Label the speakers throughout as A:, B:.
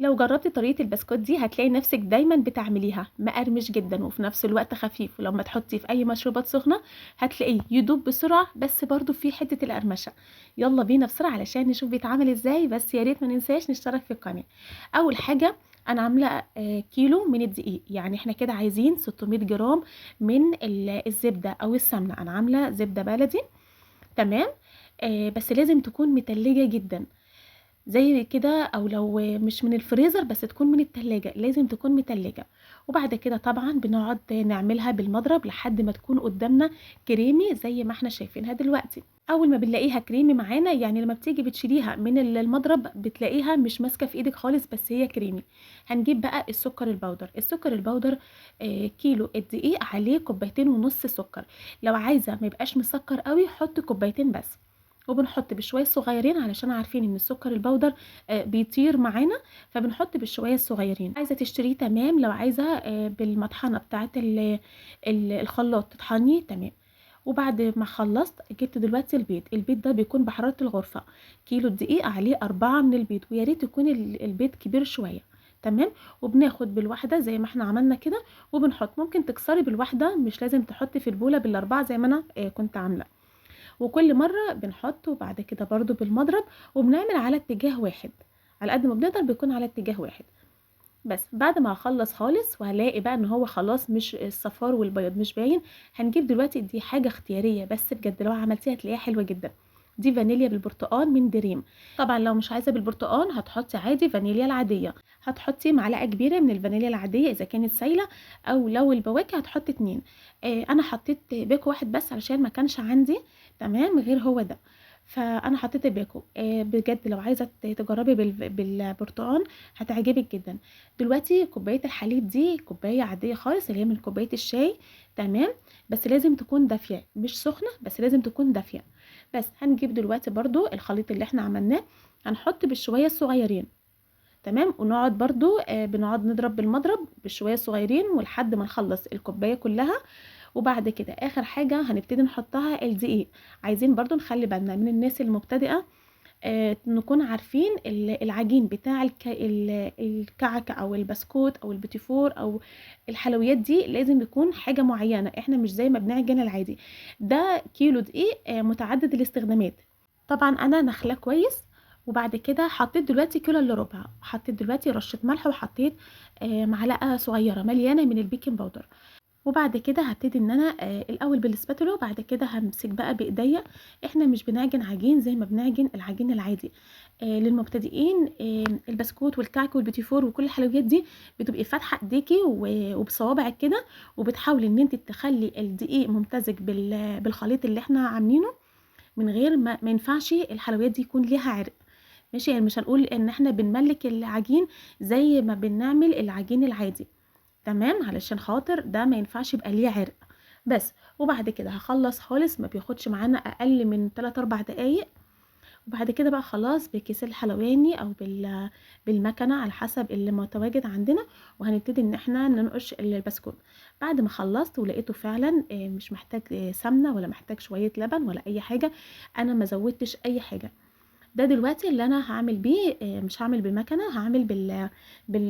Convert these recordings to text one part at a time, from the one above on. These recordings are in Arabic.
A: لو جربتي طريقة البسكوت دي هتلاقي نفسك دايما بتعمليها مقرمش جدا وفي نفس الوقت خفيف، ولما تحطيه في اي مشروبات سخنة هتلاقيه يدوب بسرعة بس برضو في حتة القرمشة. يلا بينا بسرعة علشان نشوف بيتعمل ازاي، بس يا ريت ما ننساش نشترك في القناة. اول حاجة انا عاملة كيلو من الدقيق، يعني احنا كده عايزين 600 جرام من الزبدة او السمنة. انا عاملة زبدة بلدي، تمام. بس لازم تكون متلجة جدا زي كده، او لو مش من الفريزر بس تكون من التلاجة، لازم تكون متلجة. وبعد كده طبعا بنقعد نعملها بالمضرب لحد ما تكون قدامنا كريمي زي ما احنا شايفينها دلوقتي. اول ما بنلاقيها كريمي معانا، يعني لما بتيجي بتشيليها من المضرب بتلاقيها مش ماسكه في ايدك خالص بس هي كريمي. هنجيب بقى السكر البودر. السكر البودر كيلو الدقيق عليه كوبايتين ونص سكر. لو عايزه ما يبقاش مسكر قوي حط كوبايتين بس. وبنحط بشويه صغيرين علشان عارفين ان السكر البودر بيطير معانا، فبنحط بالشويه الصغيرين. عايزه تشتريه تمام، لو عايزه بالمطحنه بتاعه الخلاط تطحنيه تمام. وبعد ما خلصت جبت دلوقتي البيض. البيض ده بيكون بحرارة الغرفة. كيلو الدقيق عليه 4 من البيض، ويا ريت يكون البيض كبير شوية، تمام. وبناخد بالواحدة زي ما احنا عملنا كده وبنحط. ممكن تكسري بالواحدة، مش لازم تحطي في البولة بالاربعة زي ما انا كنت عاملة. وكل مرة بنحط وبعد كده برضو بالمضرب، وبنعمل على اتجاه واحد، على قد ما بنقدر بيكون على اتجاه واحد. بس بعد ما اخلص خالص وهلاقي بقى ان هو خلاص مش الصفار والبياض مش باين، هنجيب دلوقتي، دي حاجة اختيارية بس بجد لو عملتيها هتلاقيها حلوة جدا. دي فانيليا بالبرتقال من دريم. طبعا لو مش عايزة بالبرتقال هتحطي عادي فانيليا العادية. هتحطي معلقة كبيرة من الفانيليا العادية اذا كانت سايلة، او لو البواكي هتحطي 2. انا حطيت باكو واحد بس علشان ما كانش عندي، تمام، غير هو ده. فانا حطيت الباكو. بجد لو عايزة تجربي بالبرتقال هتعجبك جدا. دلوقتي كوبايه الحليب دي كوبايه عاديه خالص اللي هي من كوبايه الشاي، تمام. بس لازم تكون دافيه مش سخنه، بس لازم تكون دافيه. بس هنجيب دلوقتي برضو الخليط اللي احنا عملناه، هنحط بالشويه الصغيرين، تمام. ونقعد برضو بنقعد نضرب بالمضرب بالشويه الصغيرين ولحد ما نخلص الكوبايه كلها. وبعد كده اخر حاجه هنبتدي نحطها الدقيق. عايزين برضو نخلي بالنا من الناس المبتدئه، نكون عارفين العجين بتاع الكعكة او البسكوت او البيتيفور او الحلويات دي لازم يكون حاجة معينة، احنا مش زي ما بنعجن العادي. ده كيلو دقيق متعدد الاستخدامات. طبعا انا نخله كويس. وبعد كده حطيت دلوقتي كيلو الا ربع، حطيت دلوقتي رشة ملح، وحطيت معلقة صغيرة مليانة من البيكنج باودر. وبعد كده هبتدي ان انا الاول بالسباتولا، وبعد كده همسك بقى بايديا. احنا مش بنعجن عجين زي ما بنعجن العجين العادي. للمبتدئين البسكوت والكعك والبيتيفور وكل الحلويات دي بتبقي فاتحه ايديكي وبصوابعك كده، وبتحاولي ان انت تخلي الدقيق ممتزج بالخليط اللي احنا عاملينه، من غير ما ينفعش الحلويات دي يكون ليها عرق. ماشي، يعني مش هنقول ان احنا بنملك العجين زي ما بنعمل العجين العادي، تمام، علشان خاطر ده ما ينفعش يبقى ليه عرق. بس. وبعد كده هخلص خالص، ما بياخدش معانا اقل من 3 4 دقايق. وبعد كده بقى خلاص بكيس الحلواني او بالمكنه على حسب اللي متواجد عندنا، وهنبتدي ان احنا ننقش البسكوت. بعد ما خلصت ولقيته فعلا مش محتاج سمنه ولا محتاج شويه لبن ولا اي حاجه، انا ما زودتش اي حاجه. ده دلوقتي اللي انا هعمل بيه، مش هعمل بالمكنه، هعمل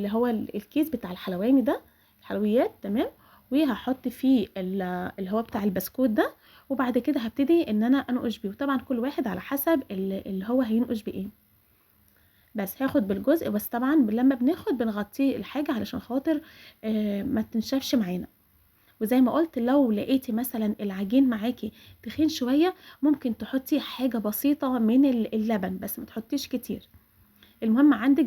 A: هو الكيس بتاع الحلواني ده، الحلويات، تمام. وهحط فيه اللي هو بتاع البسكوت ده. وبعد كده هبتدي ان انا انقش بيه، وطبعا كل واحد على حسب اللي هو هينقش بايه. بس هاخد بالجزء بس، طبعا لما بناخد بنغطيه الحاجه علشان خاطر ما تنشفش معانا. وزي ما قلت لو لقيتي مثلا العجين معاكي تخين شويه، ممكن تحطي حاجه بسيطه من اللبن بس ما تحطيش كتير. المهم عندك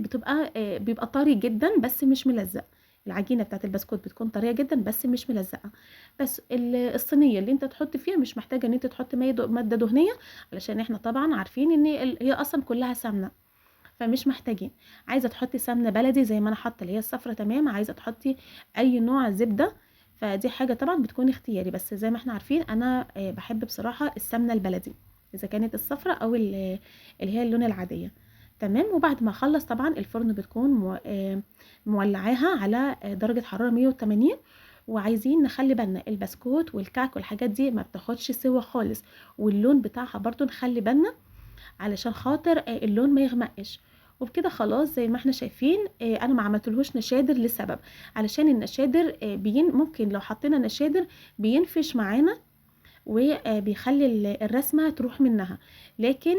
A: بيبقى طري جدا بس مش ملزق. العجينه بتاعت البسكوت بتكون طريه جدا بس مش ملزقه. بس الصينيه اللي انت تحط فيها مش محتاجه ان انت تحط ماده دهنيه، علشان احنا طبعا عارفين ان هي اصلا كلها سمنه، فمش محتاجين. عايزه تحطي سمنه بلدي زي ما انا حاطه اللي هي الصفرة، تمام. عايزه تحطي اي نوع زبده، فدي حاجه طبعا بتكون اختياري، بس زي ما احنا عارفين انا بحب بصراحه السمنه البلدي، اذا كانت الصفرة او اللي هي اللون العاديه، تمام. وبعد ما اخلص طبعا الفرن بتكون مولعاها على درجه حراره 180. وعايزين نخلي بالنا البسكوت والكعك والحاجات دي ما بتاخدش سوا خالص، واللون بتاعها برضو نخلي بالنا علشان خاطر اللون ما يغمقش. وبكده خلاص زي ما احنا شايفين انا ما عملتلهوش نشادر لسبب، علشان النشادر ممكن لو حطينا نشادر بينفش معانا وبيخلي الرسمة تروح منها. لكن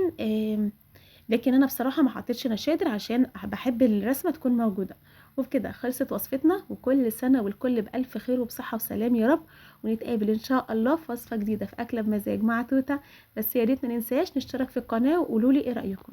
A: لكن انا بصراحة ما حطيتش نشادر عشان بحب الرسمة تكون موجودة. وبكده خلصت وصفتنا، وكل سنة والكل بألف خير وبصحة وسلام يا رب. ونتقابل ان شاء الله في وصفة جديدة في أكلة بمزاج مع توتة. بس يا ريت ما ننساش نشترك في القناة وقولوا لي ايه رأيكم.